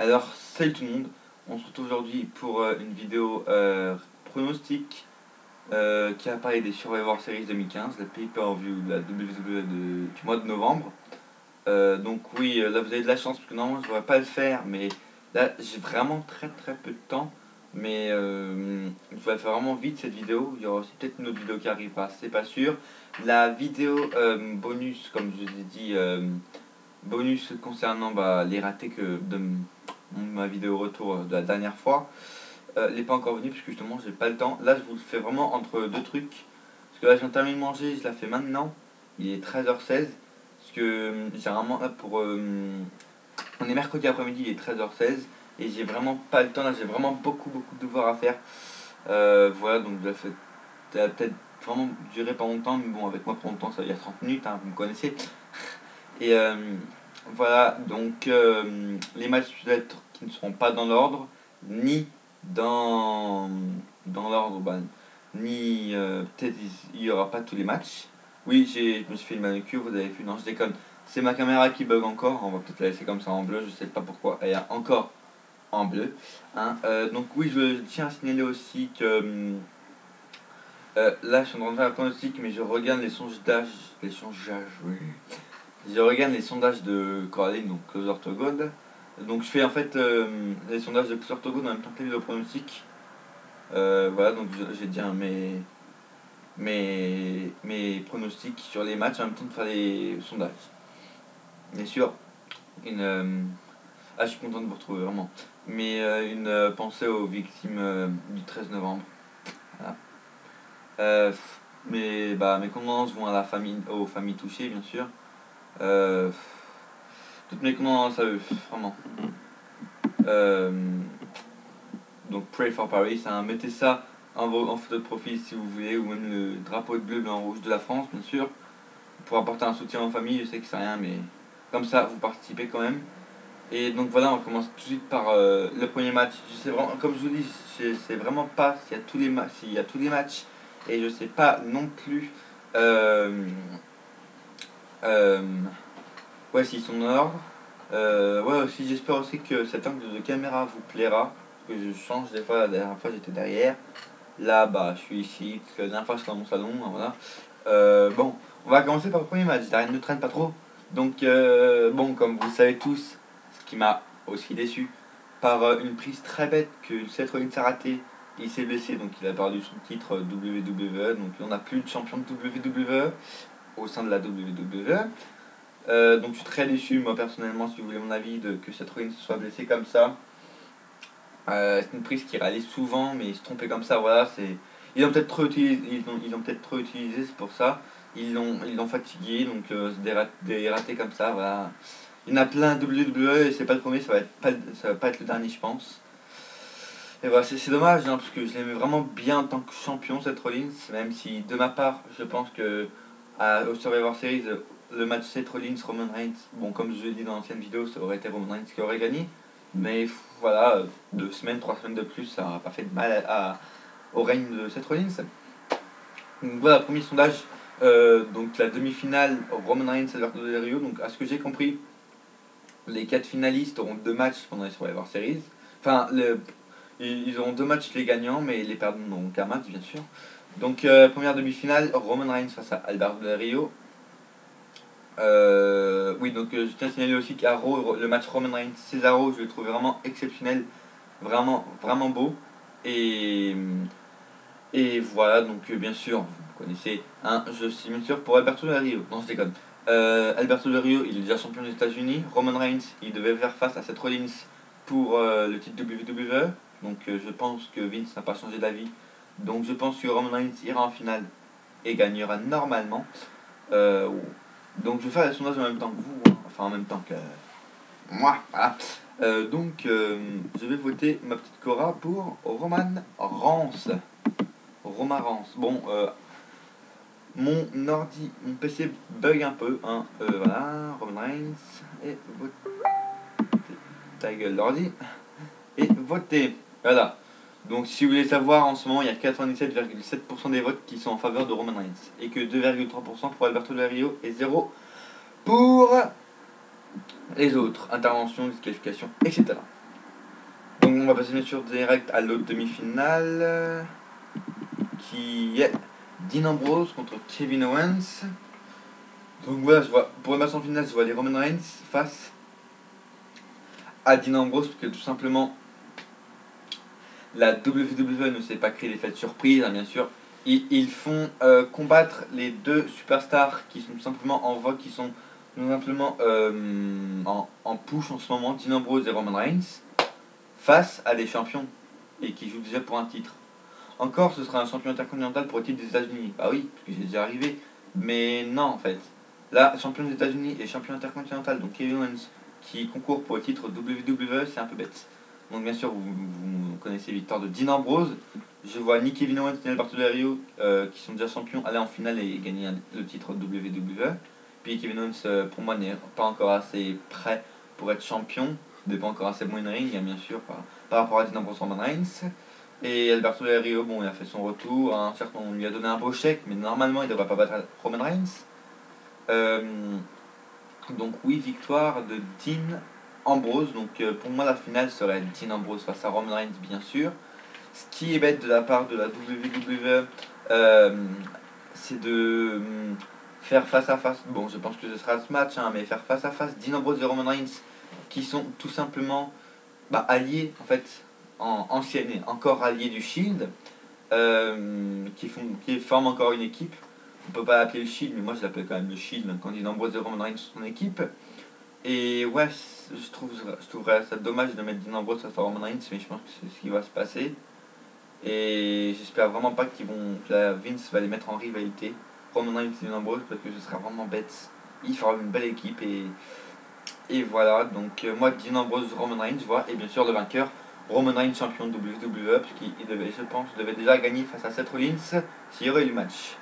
Alors, salut tout le monde, on se retrouve aujourd'hui pour une vidéo pronostic qui a parlé des Survivor Series 2015, la pay-per-view de la WWE du mois de novembre. Donc oui, là vous avez de la chance parce que normalement je ne devrais pas le faire, mais là j'ai vraiment très peu de temps. Mais je vais faire vraiment vite cette vidéo, il y aura aussi peut-être une autre vidéo qui arrivera, c'est pas sûr. La vidéo bonus, comme je vous ai dit, bonus concernant les ratés de ma vidéo retour de la dernière fois, elle n'est pas encore venue parce que justement j'ai pas le temps. Là je vous le fais vraiment entre deux trucs. Parce que là je viens de terminer de manger, je la fais maintenant. Il est 13h16. Parce que généralement là on est mercredi après-midi, il est 13h16. Et j'ai vraiment pas le temps, là j'ai vraiment beaucoup de devoirs à faire. Voilà, donc ça va peut-être vraiment durer pas longtemps, mais bon avec moi pour longtemps ça va y a 30 minutes, hein, vous me connaissez. Et voilà, donc les matchs peut-être qui ne seront pas dans l'ordre, ni dans l'ordre, ni peut-être il n'y aura pas tous les matchs. Oui, je me suis fait une manucure, vous avez vu, non je déconne. C'est ma caméra qui bug encore, on va peut-être la laisser comme ça en bleu, je sais pas pourquoi elle est encore en bleu. Hein. Donc oui, je tiens à signaler aussi que là je suis en train de faire un pronostic, mais je regarde les sondages, oui. Je regarde les sondages de Coraline, donc Closer to God. Donc je fais en fait les sondages de Closer to God en même temps que les vidéos pronostics. Voilà, donc j'ai dit mes pronostics sur les matchs en même temps de faire les sondages. Bien sûr, je suis content de vous retrouver vraiment. Mais une pensée aux victimes du 13 novembre. Voilà. Mes condoléances vont à aux familles touchées, bien sûr. Euh, Toutes mes condoléances à eux, vraiment. Donc Pray for Paris, hein. Mettez ça en photo de profil si vous voulez, ou même le drapeau bleu, blanc, rouge de la France, bien sûr, pour apporter un soutien aux familles. Je sais que c'est rien, mais comme ça, vous participez quand même. Et donc voilà, on commence tout de suite par le premier match. Je sais vraiment, comme je vous dis, je sais vraiment pas s'il y a tous les matchs, et je sais pas non plus euh, ouais, s'ils sont en ordre. Ouais, aussi, j'espère aussi que cet angle de caméra vous plaira. Parce que je change des fois, la dernière fois j'étais derrière. Là, je suis ici. Parce que la dernière fois j'étais dans mon salon. Voilà. Bon, on va commencer par le premier match. Darren ne traîne pas trop. Donc, bon, comme vous le savez tous, ce qui m'a aussi déçu, par une prise très bête que Seth Rollins a raté, il s'est blessé, donc il a perdu son titre WWE. Donc, on n'a plus de champion de WWE au sein de la WWE. Donc je suis très déçu, moi personnellement, si vous voulez mon avis, que Seth Rollins se soit blessé comme ça. C'est une prise qui réalise souvent, mais il se trompait comme ça, voilà. Ils l'ont peut-être trop utilisé, c'est pour ça. Ils l'ont fatigué, donc des ratés comme ça, voilà. Il y en a plein de WWE et c'est pas le premier, ça va pas être le dernier, je pense. Et voilà, c'est dommage, hein, parce que je l'aimais vraiment bien en tant que champion, Seth Rollins, même si de ma part, je pense que au Survivor Series, le match Seth Rollins-Roman Reigns, bon, comme je l'ai dit dans l'ancienne vidéo, ça aurait été Roman Reigns qui aurait gagné. Mais voilà, 3 semaines de plus, ça n'a pas fait de mal au règne de Seth Rollins. Donc voilà, premier sondage. Donc la demi-finale, Roman Reigns Alberto Del Rio. Donc à ce que j'ai compris, les 4 finalistes auront 2 matchs pendant les Survivor Series. Enfin, ils auront 2 matchs les gagnants, mais les perdants n'auront qu'un match, bien sûr. Donc première demi-finale, Roman Reigns face à Alberto Del Rio. Oui, donc je tiens à signaler aussi qu'à Raw, le match Roman Reigns Cesaro, je l'ai trouvé vraiment exceptionnel, vraiment beau. Et, et voilà, donc bien sûr, vous connaissez, hein, je suis bien sûr pour Alberto Del Rio. Non, je déconne. Alberto Del Rio, il est déjà champion des États-Unis. Roman Reigns, il devait faire face à Seth Rollins pour le titre WWE. Donc je pense que Vince n'a pas changé d'avis. Donc je pense que Roman Reigns ira en finale et gagnera normalement. Donc je vais faire les sondages en même temps que vous, hein. Enfin en même temps que moi, voilà. Donc je vais voter ma petite Cora pour Roman Rance. Bon, mon PC bug un peu, hein. Voilà, Roman Reigns, et votez. Ta gueule l'ordi. Et votez. Voilà. Donc si vous voulez savoir, en ce moment il y a 97,7% des votes qui sont en faveur de Roman Reigns. Et que 2,3% pour Alberto Del Rio et 0 pour les autres, interventions, disqualifications, etc. Donc on va passer bien sûr direct à l'autre demi-finale, qui est Dean Ambrose contre Kevin Owens. Donc voilà, pour le match en finale, je vois les Roman Reigns face à Dean Ambrose, parce que tout simplement, la WWE ne sait pas créer l'effet de surprise, hein, bien sûr. Ils font combattre les deux superstars qui sont tout simplement en vogue, qui sont tout simplement en push en ce moment, Dean Ambrose et Roman Reigns, face à des champions, et qui jouent déjà pour un titre. Encore, ce sera un champion intercontinental pour le titre des États-Unis. Bah oui, parce que c'est déjà arrivé. Mais non, en fait. Là, champion des États-Unis et champion intercontinental, donc Kevin Owens, qui concourt pour le titre WWE, c'est un peu bête. Donc, bien sûr, vous connaissez l'histoire de Dean Ambrose. Je vois ni Kevin Owens ni Alberto Del Rio, qui sont déjà champions, aller en finale et gagner le titre WWE. Puis Kevin Owens, pour moi, n'est pas encore assez prêt pour être champion. Il n'est pas encore assez bon in ring, bien sûr, par rapport à Dean Ambrose Roman Reigns. Et Alberto Del Rio, bon, il a fait son retour. Hein, certes, on lui a donné un beau chèque, mais normalement, il ne devrait pas battre Roman Reigns. Donc, oui, victoire de Dean Ambrose. Donc, pour moi, la finale serait Dean Ambrose face à Roman Reigns, bien sûr. Ce qui est bête de la part de la WWE, c'est de faire face à face. Bon, je pense que ce sera ce match, hein, mais faire face à face Dean Ambrose et Roman Reigns, qui sont tout simplement alliés, en fait, anciennes et encore alliés du Shield, qui forment encore une équipe. On peut pas l'appeler le Shield, mais moi je l'appelle quand même le Shield, quand Dean Ambrose et Roman Reigns sont son équipe. Et ouais, je trouverais ça dommage de mettre Dean Ambrose face à Roman Reigns, mais je pense que c'est ce qui va se passer. Et j'espère vraiment pas que Vince va les mettre en rivalité, Roman Reigns et Dean Ambrose, parce que ce sera vraiment bête. Il fera une belle équipe et voilà. Donc moi, Dean Ambrose, Roman Reigns, je vois, et bien sûr le vainqueur, Roman Reigns, champion de WWE, parce qu'il devait, je pense, devait déjà gagner face à Seth Rollins s'il y aurait eu le match.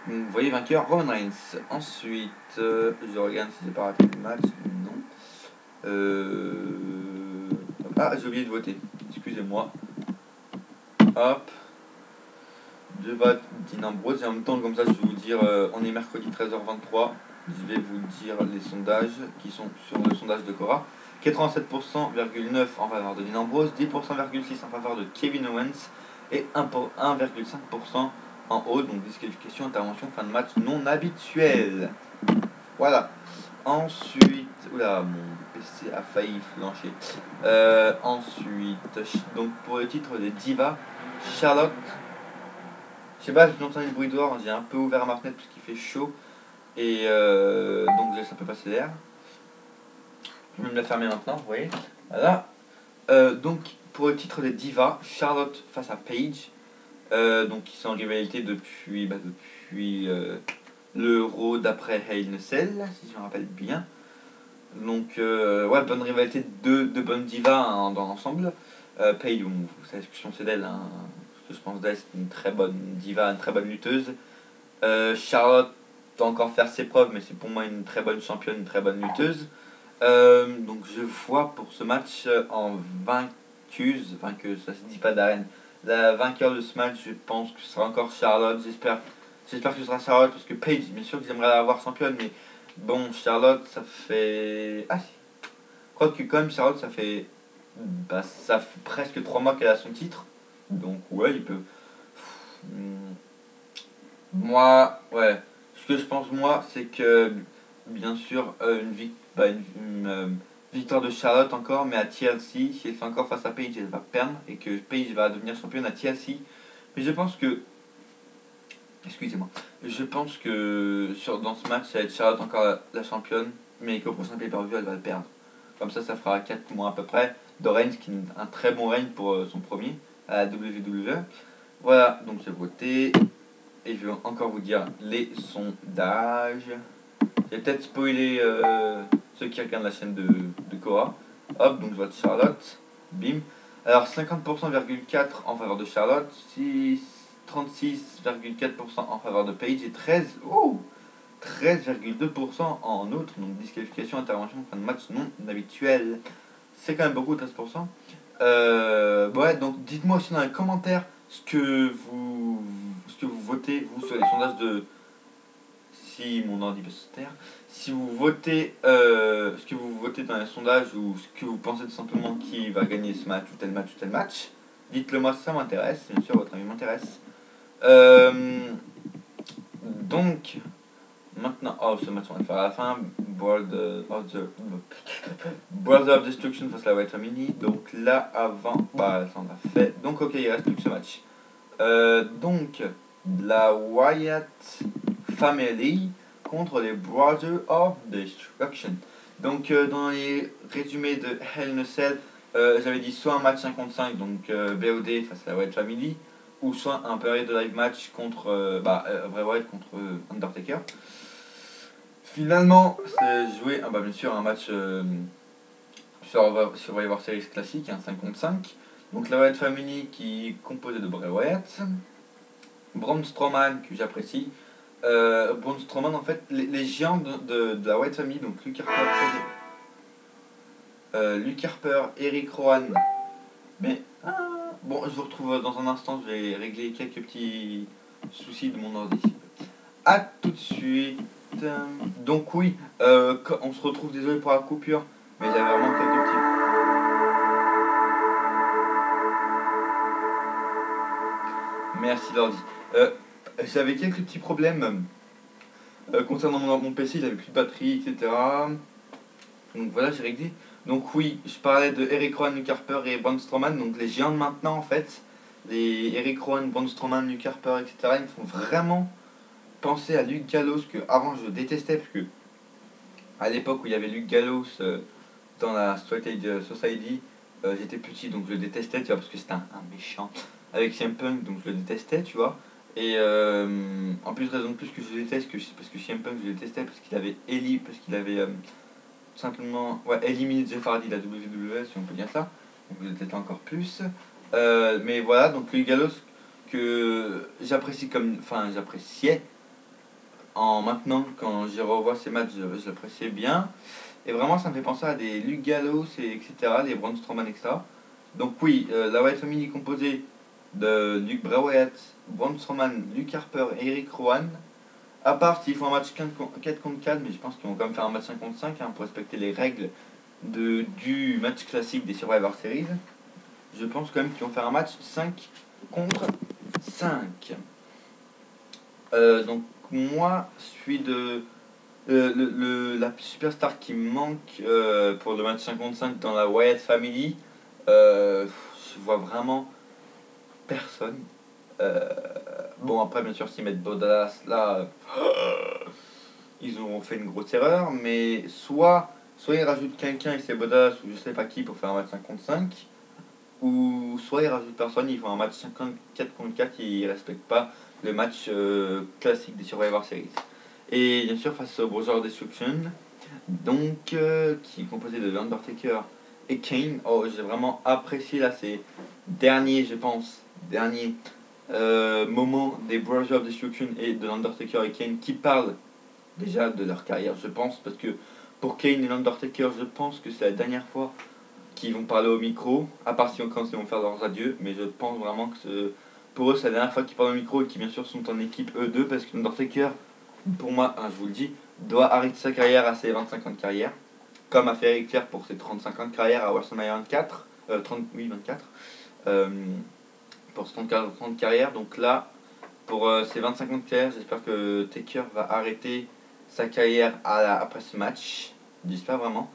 Donc, vous voyez, vainqueur, Roman Reigns. Ensuite, je regarde si j'ai pas raté le match. Non. Ah, j'ai oublié de voter. Excusez-moi. Hop. Je vote Dean Ambrose. Et en même temps, comme ça, je vais vous dire, on est mercredi 13h23. Je vais vous dire les sondages qui sont sur le sondage de Cora. 87,9% en faveur de Dean Ambrose, 10,6% en faveur de Kevin Owens et 1,5% en haut, donc disqualification, intervention, fin de match non habituelle. Voilà. Ensuite, oula, mon PC a failli flancher. Ensuite, donc pour le titre des Divas, Charlotte. Je sais pas, j'ai entendu le bruit dehors, j'ai un peu ouvert ma fenêtre parce qu'il fait chaud. Et donc je laisse un peu passer l'air. Je vais me la fermer maintenant, vous voyez. Voilà. Donc pour le titre des Divas, Charlotte face à Paige. Donc ils sont en rivalité depuis l'Euro d'après Hell in a Cell, si je me rappelle bien. Donc ouais, bonne rivalité de bonnes divas, hein, dans l'ensemble. Paige, vous savez ce que je pense d'elle, hein, ce que je pense d'elle, c'est une très bonne diva, une très bonne lutteuse. Charlotte doit encore faire ses preuves, mais c'est pour moi une très bonne championne, une très bonne lutteuse. Donc je vois pour ce match en vainqueuse, ça se dit pas d'arène. La vainqueur de ce match, je pense que ce sera encore Charlotte. J'espère que ce sera Charlotte, parce que Paige, bien sûr que j'aimerais la voir championne, mais bon, Charlotte, ça fait. Ah si. Je crois que quand même Charlotte, ça fait presque 3 mois qu'elle a son titre. Donc ouais, il peut. Moi, ouais. Ce que je pense, moi, c'est que, bien sûr, une victoire de Charlotte encore, mais à TLC, si elle fait encore face à Paige, elle va perdre, et que Paige va devenir championne à TLC. Mais je pense que. Excusez-moi. Je pense que dans ce match, ça va être Charlotte encore la championne, mais qu'au prochain pay-per-view, elle va le perdre. Comme ça fera 4 mois à peu près de Reigns, qui est un très bon règne pour son premier à la WWE. Voilà, donc j'ai voté. Et je vais encore vous dire les sondages. J'ai peut-être spoilé ceux qui regardent la chaîne de Cora. Hop, donc je vote Charlotte. Bim. Alors 50,4% en faveur de Charlotte, 36,4% en faveur de Paige et 13,2% en autres. Donc disqualification, intervention, fin de match non habituel. C'est quand même beaucoup, 13%. Ouais, donc dites-moi aussi dans les commentaires ce que vous votez, vous, sur les sondages de si mon ordi peut se taire, si vous votez ce que vous votez dans les sondages ou ce que vous pensez tout simplement qui va gagner ce match ou tel match ou tel match, dites-le moi, ça m'intéresse, bien sûr votre avis m'intéresse. Donc, maintenant, oh ce match on va le faire à la fin, Brother of Destruction face à la Wyatt Family, donc là avant, bah ça on l'a fait, donc ok il reste plus que ce match. Donc, la Wyatt Family contre les Brothers of Destruction. Donc, dans les résumés de Hell in a Cell, j'avais dit soit un match 5 contre 5, donc BOD face à la Wyatt Family, ou soit un période de live match contre Bray Wyatt contre Undertaker. Finalement, c'est joué, bien sûr, un match sur Survivor Series classique, un 5 contre 5. Donc la Wyatt Family qui est composée de Bray Wyatt, Braun Strowman que j'apprécie. Braun Strowman, en fait, les géants de la Wyatt Family, donc Luke Harper, Eric Rowan. Mais bon, je vous retrouve dans un instant, je vais régler quelques petits soucis de mon ordi. A tout de suite. Donc oui, on se retrouve, désolé pour la coupure, mais j'avais vraiment quelques petits... Merci l'ordi. J'avais quelques petits problèmes concernant mon PC, il avait plus de batterie, etc. Donc voilà, j'ai réglé. Donc oui, je parlais de Eric Rowan, Luke Harper et Braun Strowman, donc les géants de maintenant en fait. Les Eric Rowan, Braun Strowman, Luke Harper, etc. Ils me font vraiment penser à Luke Gallows que avant je détestais, parce que à l'époque où il y avait Luke Gallows dans la Straight Edge Society, j'étais petit donc je le détestais, tu vois, parce que c'était un méchant avec CM Punk, donc je le détestais, tu vois. Et en plus, raison de plus que je le déteste, parce que CM Punk je le détestais, parce qu'il avait tout simplement éliminé Jeff Hardy de la WWE, si on peut dire ça, donc je le détestais encore plus. Mais voilà, donc Luke Gallows que j'appréciais en maintenant, quand j'y revois ces matchs, je l'appréciais bien. Et vraiment, ça me fait penser à des Luke Gallows, etc., les Braun Strowman, etc. Donc oui, la Wyatt Family est composée de Luke Bray Wyatt, Braun Strowman, Luke Harper et Eric Rowan. À part s'ils font un match 4 contre 4, mais je pense qu'ils vont quand même faire un match 5 contre 5 pour respecter les règles du match classique des Survivor Series. Je pense quand même qu'ils vont faire un match 5 contre 5. Donc moi, je suis de la superstar qui me manque pour le match 55 dans la Wyatt Family. Je vois vraiment personne. Bon, après, bien sûr, s'ils mettent Bodas là, ils auront fait une grosse erreur. Mais soit ils rajoutent quelqu'un et c'est Bodas ou je sais pas qui pour faire un match 55, ou soit ils rajoutent personne, ils font un match 54 contre 4 et ils respectent pas le match classique des Survivor Series. Et bien sûr, face au Brother Destruction, donc qui est composé de Undertaker et Kane. Oh, j'ai vraiment apprécié là ces derniers moments des Brothers of Destruction et de Undertaker et Kane qui parlent déjà de leur carrière, je pense, parce que pour Kane et Undertaker, je pense que c'est la dernière fois qu'ils vont parler au micro, à part quand ils vont faire leurs adieux, mais je pense vraiment que pour eux c'est la dernière fois qu'ils parlent au micro et qui bien sûr sont en équipe eux deux, parce que Undertaker, pour moi, je vous le dis, doit arrêter sa carrière à ses 25 ans de carrière, comme a fait Eric Flair pour ses 35 ans de carrière à WrestleMania 24, 24, pour ses 34 ans de carrière. Donc là, pour ses 25 ans de carrière, j'espère que Taker va arrêter sa carrière après ce match, j'espère vraiment.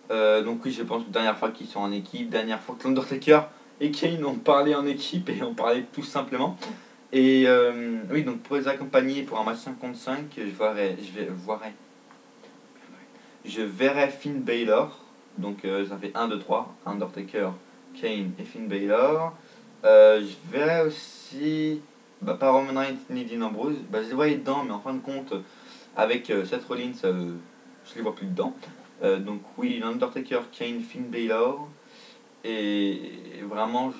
Donc oui, je pense que dernière fois qu'ils sont en équipe, dernière fois que l'Undertaker et Kane ont parlé en équipe et ont parlé tout simplement. Et oui, donc pour les accompagner pour un match 5 contre 5, je verrai Finn Balor. Donc ça fait 1, 2, 3, Undertaker, Kane et Finn Balor. Je verrai aussi, pas Roman Reigns ni Dean Ambrose. Je les voyais dedans, mais en fin de compte, avec Seth Rollins, je les vois plus dedans. Donc oui, Undertaker, Kane, Finn Balor. Et vraiment,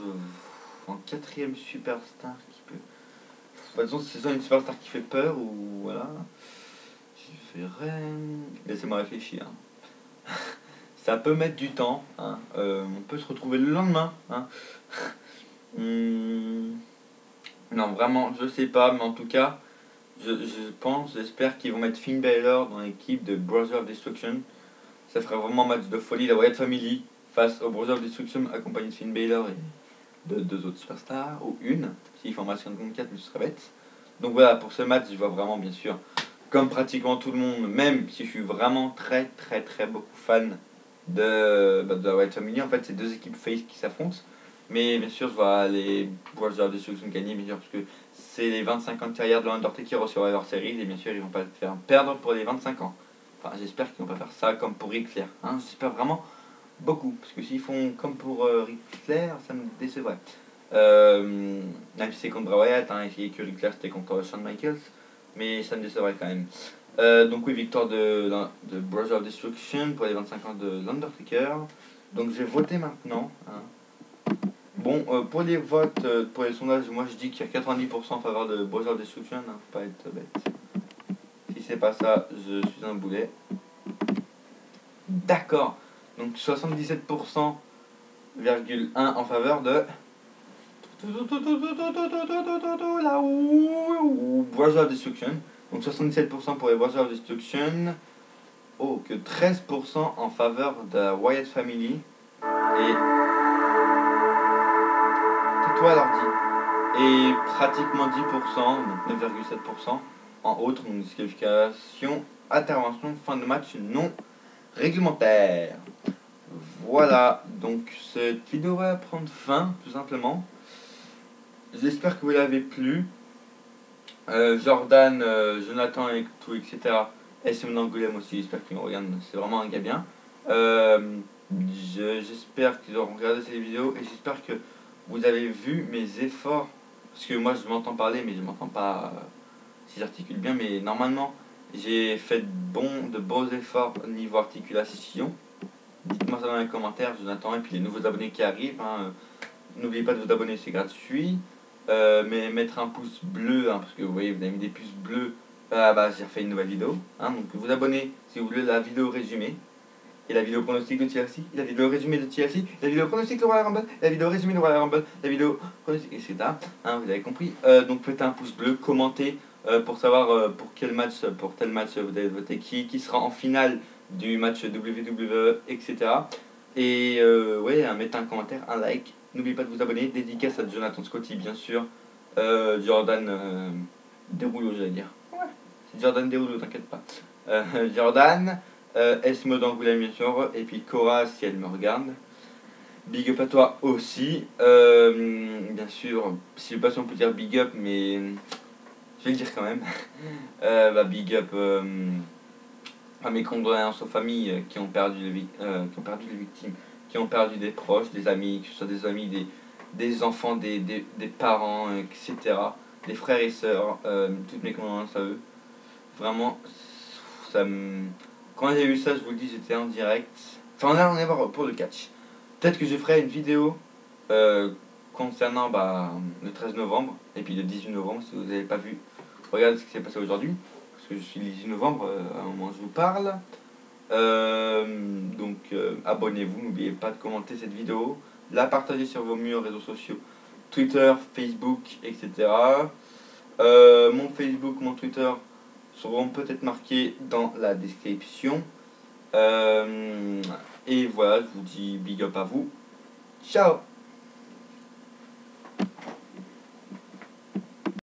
en quatrième superstar qui peut... De toute façon, c'est soit une superstar qui fait peur ou voilà. Je verrai... Laissez-moi réfléchir. Ça peut mettre du temps. Hein. On peut se retrouver le lendemain. Hein. Non, vraiment, je sais pas, mais en tout cas, J'espère qu'ils vont mettre Finn Balor dans l'équipe de Brothers of Destruction. Ça ferait vraiment un match de folie, la Wyatt Family face au Brothers of Destruction accompagné de Finn Balor et de deux autres superstars, ou une, s'ils font un match 54, mais ce serait bête. Donc voilà, pour ce match, je vois vraiment, bien sûr, comme pratiquement tout le monde, même si je suis vraiment très beaucoup fan de la Wyatt Family, en fait, c'est deux équipes face qui s'affrontent. Mais bien sûr, je vois les Brothers of Destruction gagner, bien sûr, parce que c'est les 25 ans de carrière de l'Undertaker au Survivor Series, et bien sûr, ils vont pas le faire perdre pour les 25 ans. Enfin, j'espère qu'ils vont pas faire ça comme pour Ric Flair. Hein, j'espère vraiment beaucoup, parce que s'ils font comme pour Ric Flair, ça me décevrait. Même si c'est contre Bray Wyatt, hein, et que Ric Flair c'était contre Shawn Michaels, mais ça me décevrait quand même. Donc oui, victoire de Brothers of Destruction pour les 25 ans de l'Undertaker. Donc je vais voter maintenant. Hein. Bon, pour les votes, pour les sondages, moi je dis qu'il y a 90% en faveur de Brothers of Destruction, hein, faut pas être bête. Si c'est pas ça, je suis un boulet. D'accord. Donc 77,1% en faveur de la Brothers of Destruction. Donc 77% pour les Brothers of Destruction. Oh, que 13% en faveur de la Wyatt Family. Et tais-toi alors dit. Et pratiquement 10%, donc 9,7% en autres, donc disqualification, intervention, fin de match non réglementaire. Voilà, donc cette vidéo va prendre fin, tout simplement. J'espère que vous l'avez plu. Jordan, Jonathan et tout, etc. SM d'Angoulême aussi, j'espère qu'ils me regardent, c'est vraiment un gars bien. J'espère qu'ils auront regardé cette vidéo et j'espère que vous avez vu mes efforts. Parce que moi je m'entends parler, mais je m'entends pas si j'articule bien. Mais normalement, j'ai fait de beaux efforts au niveau articulation. Dites-moi ça dans les commentaires, Jonathan, et puis les nouveaux abonnés qui arrivent. Hein. N'oubliez pas de vous abonner, c'est gratuit. Mais mettre un pouce bleu, hein, parce que vous voyez, vous avez mis des pouces bleus. Bah, j'ai refait une nouvelle vidéo. Hein, donc vous abonnez si vous voulez la vidéo résumée. Et la vidéo pronostic de TLC, la vidéo résumée de TLC, la vidéo pronostic de Royal Rumble, la vidéo résumée de Royal Rumble, la vidéo pronostic, etc. Hein, vous avez compris. Donc faites un pouce bleu, commentez pour savoir pour tel match vous avez voté qui sera en finale du match WWE, etc. Et ouais, mettez un commentaire, un like. N'oubliez pas de vous abonner. Dédicace à Jonathan Scotty, bien sûr. Jordan Derulo, j'allais dire. Ouais, c'est Jordan Derulo, t'inquiète pas. Jordan. Esme d'Angoulême bien sûr, et puis Cora si elle me regarde. Big up à toi aussi. Bien sûr, si je sais pas si on peut dire big up, mais je vais le dire quand même. Big up à mes condoléances aux familles qui ont perdu les victimes, qui ont perdu des proches, des amis, que ce soit des amis, des enfants, des parents, etc. Des frères et sœurs, toutes mes condoléances à eux. Vraiment, ça me... Quand j'ai vu ça, je vous le dis, j'étais en direct. Enfin, là, on est voir pour le catch. Peut-être que je ferai une vidéo concernant le 13 novembre et puis le 18 novembre, si vous n'avez pas vu. Regardez ce qui s'est passé aujourd'hui, parce que je suis le 18 novembre, à un moment où je vous parle. Donc, abonnez-vous, n'oubliez pas de commenter cette vidéo, la partager sur vos murs réseaux sociaux, Twitter, Facebook, etc. Mon Facebook, mon Twitter seront peut-être marqués dans la description. Et voilà, je vous dis big up à vous. Ciao!